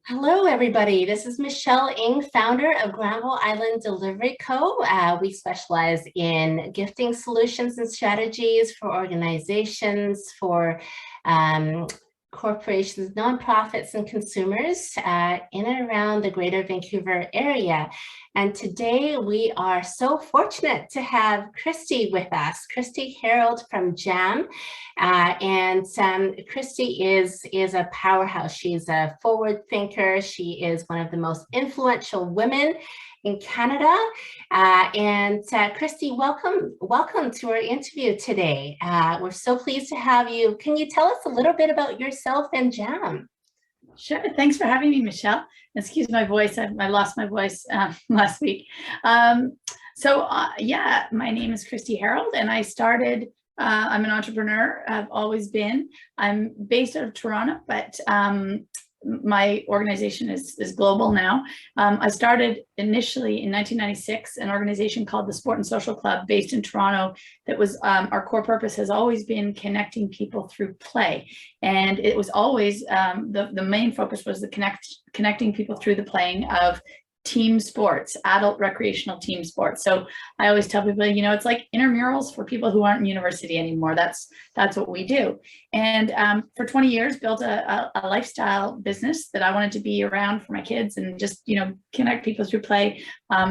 Hello, everybody. This is Michelle Ng, founder of Granville Island Delivery Co. We specialize in gifting solutions and strategies for organizations, for corporations, nonprofits, and consumers in and around the Greater Vancouver area. And today we are so fortunate to have Kristi with us, Kristi Herold from JAM. Kristi is a powerhouse. She's a forward thinker. She is one of the most influential women in Canada. Kristi, welcome to our interview today. We're so pleased to have you. Can you tell us a little bit about yourself and JAM? Sure. Thanks for having me, Michelle. Excuse my voice. I lost my voice last week. My name is Kristi Herold, and I started. I'm an entrepreneur. I've always been. I'm based out of Toronto, but my organization is global now. I started initially in 1996 an organization called the Sport and Social Club based in Toronto that was our core purpose has always been connecting people through play. And it was always the main focus was connecting people through the playing of team sports, adult recreational team sports. So I always tell people, it's like intramurals for people who aren't in university anymore. That's what we do. And for 20 years, built a lifestyle business that I wanted to be around for my kids and just, connect people through play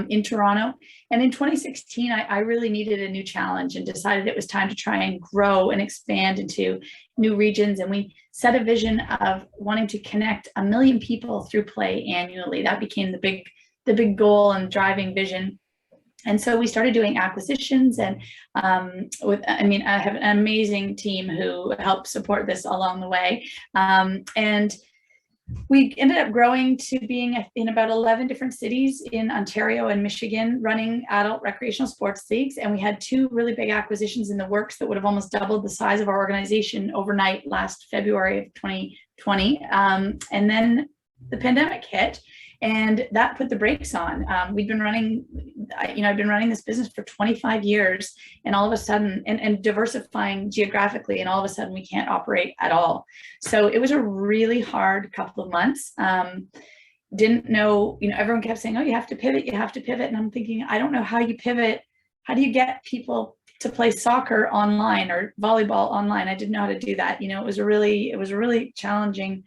in Toronto. And in 2016, I really needed a new challenge and decided it was time to try and grow and expand into new regions. And we set a vision of wanting to connect 1 million people through play annually. That became the big goal and driving vision. And so we started doing acquisitions and I have an amazing team who helped support this along the way. And we ended up growing to being in about 11 different cities in Ontario and Michigan, running adult recreational sports leagues. And we had 2 really big acquisitions in the works that would have almost doubled the size of our organization overnight last February of 2020. And then the pandemic hit. And that put the brakes on. I've been running this business for 25 years, and all of a sudden, and diversifying geographically, and all of a sudden we can't operate at all. So it was a really hard couple of months. Didn't know, everyone kept saying, oh, you have to pivot. And I'm thinking, I don't know how you pivot. How do you get people to play soccer online or volleyball online? I didn't know how to do that. It was a really challenging,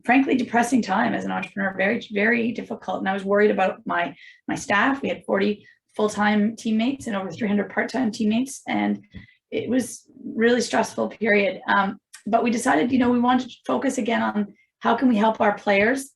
frankly, depressing time as an entrepreneur, very, very difficult. And I was worried about my staff. We had 40 full-time teammates and over 300 part-time teammates. And it was really stressful period. But we decided, we wanted to focus again on how can we help our players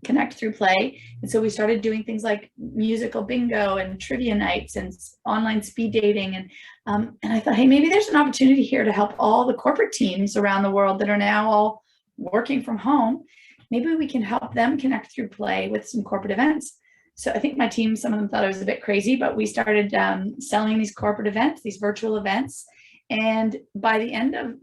connect through play. And so we started doing things like musical bingo and trivia nights and online speed dating. And I thought, hey, maybe there's an opportunity here to help all the corporate teams around the world that are now all working from home. Maybe we can help them connect through play with some corporate events. So I think my team, some of them thought I was a bit crazy, but we started selling these corporate events, these virtual events. And by the end of,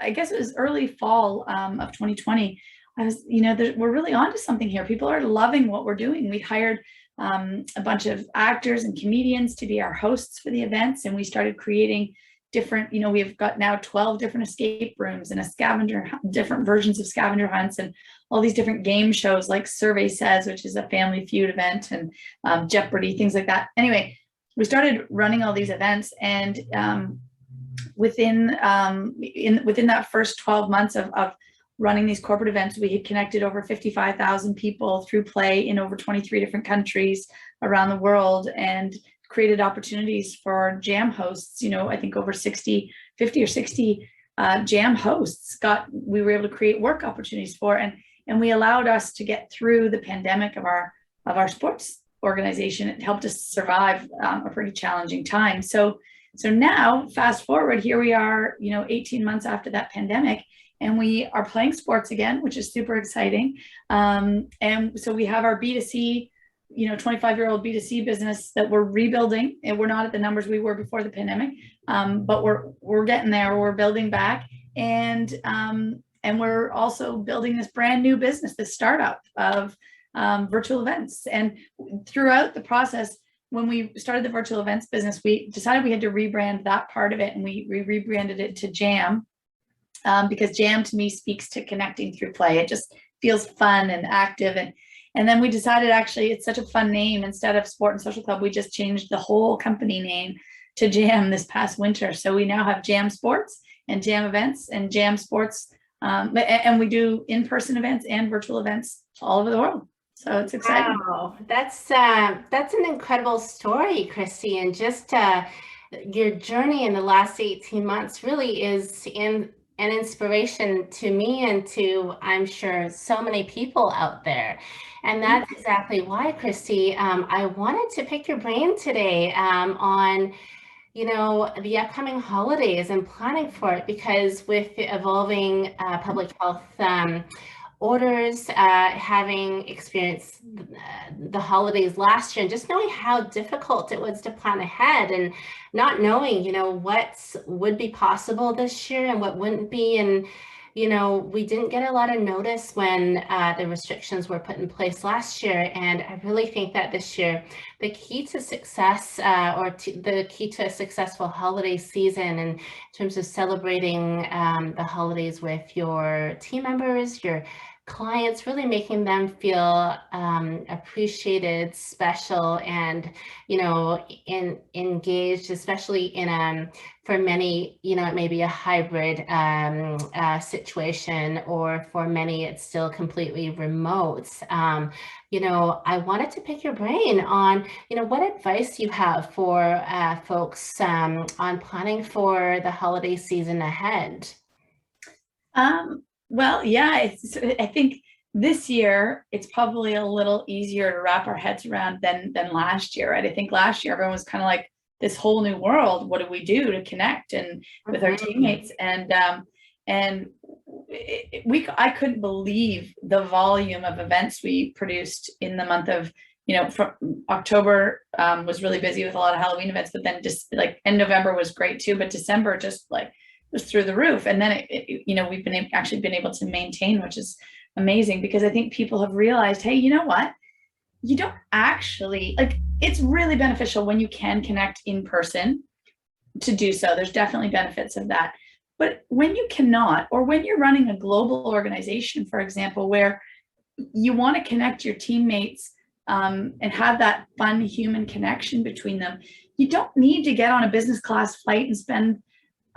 I guess it was early fall of 2020, I was, we're really onto something here. People are loving what we're doing. We hired a bunch of actors and comedians to be our hosts for the events. And we started creating different, we've got now 12 different escape rooms and different versions of scavenger hunts and all these different game shows like Survey Says, which is a Family Feud event, and Jeopardy, things like that. Anyway, we started running all these events, and within that first 12 months of running these corporate events, we had connected over 55,000 people through play in over 23 different countries around the world, and created opportunities for jam hosts. I think over 50 or 60 jam hosts we were able to create work opportunities for, and we allowed us to get through the pandemic of our sports organization. It helped us survive a pretty challenging time. So now, fast forward, here we are, 18 months after that pandemic, and we are playing sports again, which is super exciting. And so we have our B2C 25-year-old B2C business that we're rebuilding, and we're not at the numbers we were before the pandemic, but we're getting there. We're building back, and we're also building this brand new business, this startup of virtual events. And throughout the process, when we started the virtual events business, we decided we had to rebrand that part of it, and we rebranded it to JAM, because JAM to me speaks to connecting through play. It just feels fun and active. And then we decided, actually, it's such a fun name. Instead of Sport and Social Club, we just changed the whole company name to Jam this past winter. So we now have Jam Sports and Jam Events and Jam Sports. And we do in-person events and virtual events all over the world. So it's exciting. Wow, that's an incredible story, Kristi, and just your journey in the last 18 months really is an inspiration to me and to, I'm sure, so many people out there. And that's exactly why, Kristi, I wanted to pick your brain today on the upcoming holidays and planning for it, because with the evolving public health orders, having experienced the holidays last year and just knowing how difficult it was to plan ahead and not knowing, what would be possible this year and what wouldn't be. And, we didn't get a lot of notice when the restrictions were put in place last year. And I really think that this year, the key to success the key to a successful holiday season in terms of celebrating the holidays with your team members, your clients, really making them feel appreciated, special, and engaged, especially in for many, it may be a hybrid situation, or for many it's still completely remote. I wanted to pick your brain on what advice you have for folks on planning for the holiday season ahead. Well, yeah, I think this year it's probably a little easier to wrap our heads around than last year, right? I think last year everyone was kind of like, this whole new world, what do we do to connect and with our teammates? And I couldn't believe the volume of events we produced in the month of, from October was really busy with a lot of Halloween events, but then just and November was great too, but December just was through the roof. And then we've actually been able to maintain, which is amazing, because I think people have realized, hey, you know what? You don't actually, it's really beneficial when you can connect in person to do so. There's definitely benefits of that. But when you cannot, or when you're running a global organization, for example, where you want to connect your teammates and have that fun human connection between them, you don't need to get on a business class flight and spend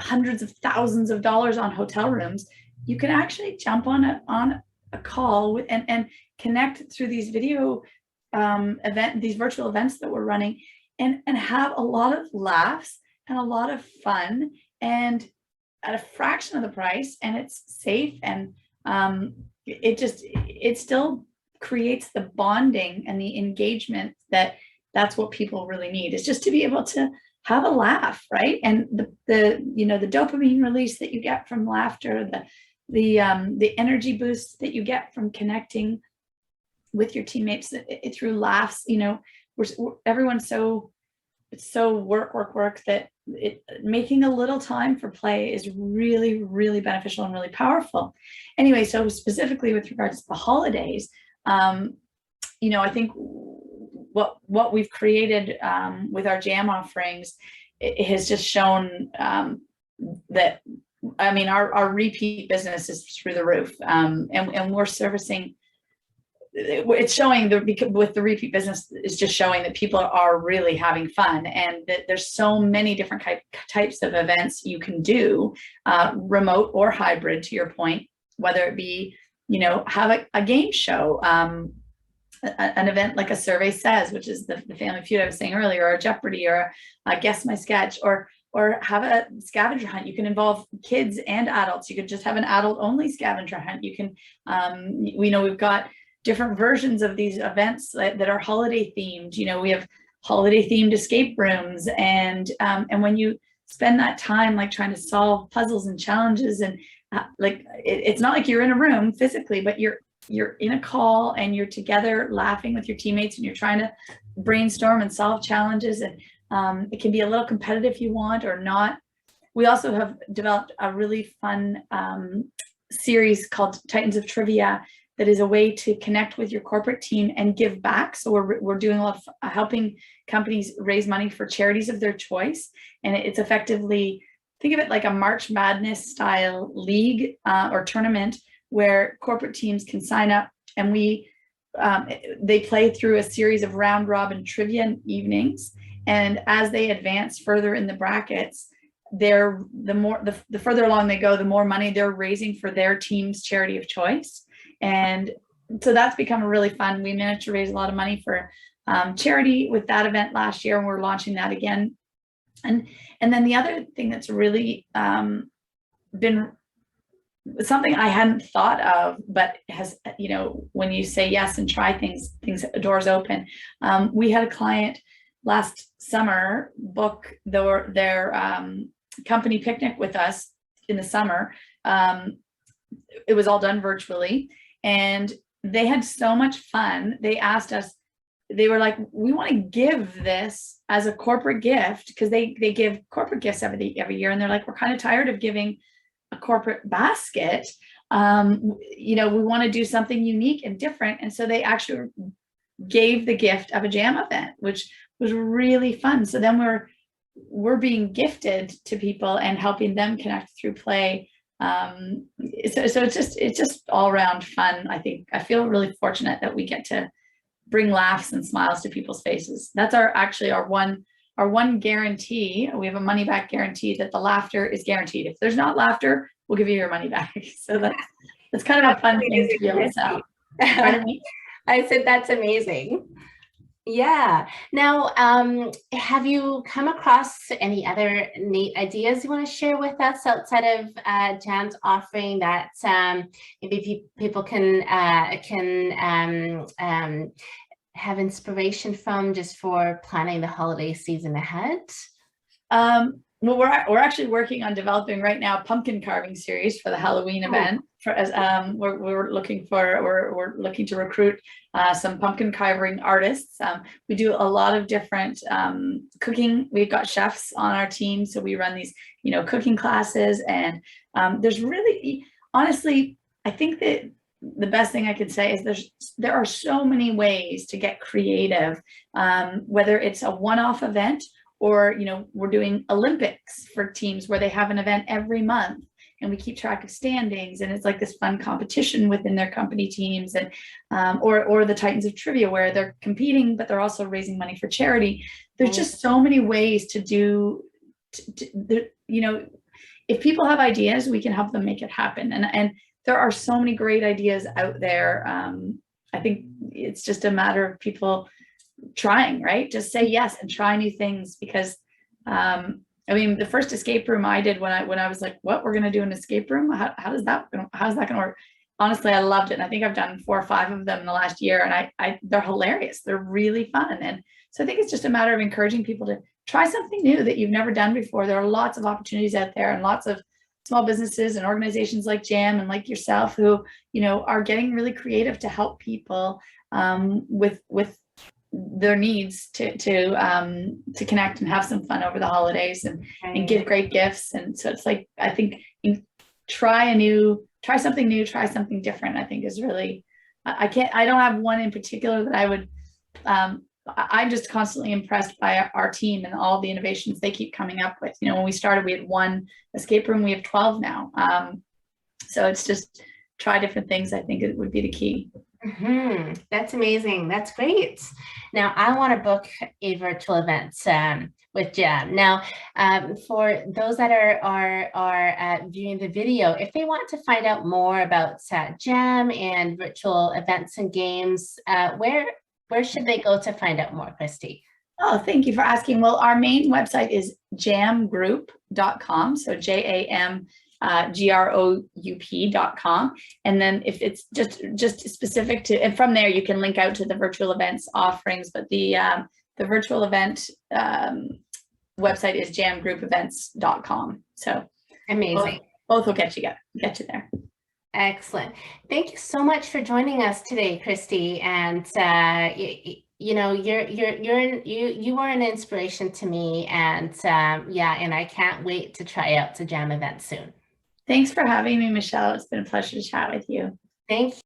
hundreds of thousands of dollars on hotel rooms. You can actually jump on a call with and connect through these video these virtual events that we're running, and have a lot of laughs and a lot of fun, and at a fraction of the price, and it's safe, and it still creates the bonding and the engagement that's what people really need, is just to be able to have a laugh, right? And the dopamine release that you get from laughter, the energy boost that you get from connecting with your teammates through laughs. Everyone's so work that making a little time for play is really, really beneficial and really powerful. Anyway, so specifically with regards to the holidays, I think what we've created with our Jam offerings, it has just shown that, our repeat business is through the roof, and we're servicing. It's showing with the repeat business is just showing that people are really having fun, and that there's so many different types of events you can do, remote or hybrid, to your point, whether it be, have a game show, an event like a Survey Says, which is the Family Feud I was saying earlier, or a Jeopardy, or a Guess My Sketch, or have a scavenger hunt. You can involve kids and adults. You could just have an adult only scavenger hunt. You can, we've got different versions of these events that are holiday themed. We have holiday themed escape rooms, and when you spend that time trying to solve puzzles and challenges, and it's not like you're in a room physically, but you're in a call and you're together laughing with your teammates, and you're trying to brainstorm and solve challenges, and it can be a little competitive if you want or not. We also have developed a really fun series called Titans of Trivia, that is a way to connect with your corporate team and give back. So we're doing a lot of helping companies raise money for charities of their choice. And it's effectively, think of it like a March Madness style league or tournament, where corporate teams can sign up, and they play through a series of round robin trivia evenings. And as they advance further in the brackets, the further along they go, the more money they're raising for their team's charity of choice. And so that's become really fun. We managed to raise a lot of money for charity with that event last year, and we're launching that again. And then the other thing that's really been something I hadn't thought of, but has, when you say yes and try things, doors open. We had a client last summer book their company picnic with us in the summer. It was all done virtually, and they had so much fun. They asked us, they were like, we want to give this as a corporate gift, because they give corporate gifts every year, and they're like, we're kind of tired of giving a corporate basket. We want to do something unique and different. And so they actually gave the gift of a jam event, which was really fun. So then we're being gifted to people and helping them connect through play. So it's just all around fun. I feel really fortunate that we get to bring laughs and smiles to people's faces. That's our one guarantee. We have a money back guarantee that the laughter is guaranteed. If there's not laughter, we'll give you your money back. So that's kind of a fun thing to be able to sell. Pardon me? I said that's amazing. Yeah. Now, have you come across any other neat ideas you want to share with us outside of Jan's offering that maybe people can have inspiration from, just for planning the holiday season ahead? Well, we're actually working on developing right now a pumpkin carving series for the Halloween event. We're looking to recruit some pumpkin carving artists. We do a lot of different cooking. We've got chefs on our team, so we run these cooking classes. And there's really, honestly, I think that the best thing I could say is there are so many ways to get creative, whether it's a one-off event, or we're doing Olympics for teams where they have an event every month, and we keep track of standings, and it's like this fun competition within their company teams. And or the Titans of Trivia, where they're competing but they're also raising money for charity. There's just so many ways to do if people have ideas, we can help them make it happen. And there are so many great ideas out there. I think it's just a matter of people trying, right? Just say yes and try new things, because the first escape room I did when I was like, what, we're going to do an escape room? How's that going to work? Honestly, I loved it. And I think I've done 4 or 5 of them in the last year, and they're hilarious. They're really fun. And so I think it's just a matter of encouraging people to try something new that you've never done before. There are lots of opportunities out there, and lots of small businesses and organizations like JAM and like yourself who, are getting really creative to help people with their needs to connect and have some fun over the holidays, and give great gifts. And so it's like, I think try something new, try something different, I think is really, I don't have one in particular that I would, I'm just constantly impressed by our team and all the innovations they keep coming up with. When we started, we had 1 escape room, we have 12 now. So it's just try different things. I think it would be the key. That's amazing. That's great. Now, I want to book a virtual event with Jam. Now, for those that are viewing the video, if they want to find out more about Jam and virtual events and games, where should they go to find out more, Kristi? Oh, thank you for asking. Well, our main website is jamgroup.com. So JAMGROUP.com. And then if it's just specific to, and from there you can link out to the virtual events offerings, but the virtual event website is jamgroupevents.com. So amazing. Both will get you there. Excellent. Thank you so much for joining us today, Kristi. And you are an inspiration to me, and and I can't wait to try out the Jam event soon. Thanks for having me, Michelle. It's been a pleasure to chat with you. Thank you.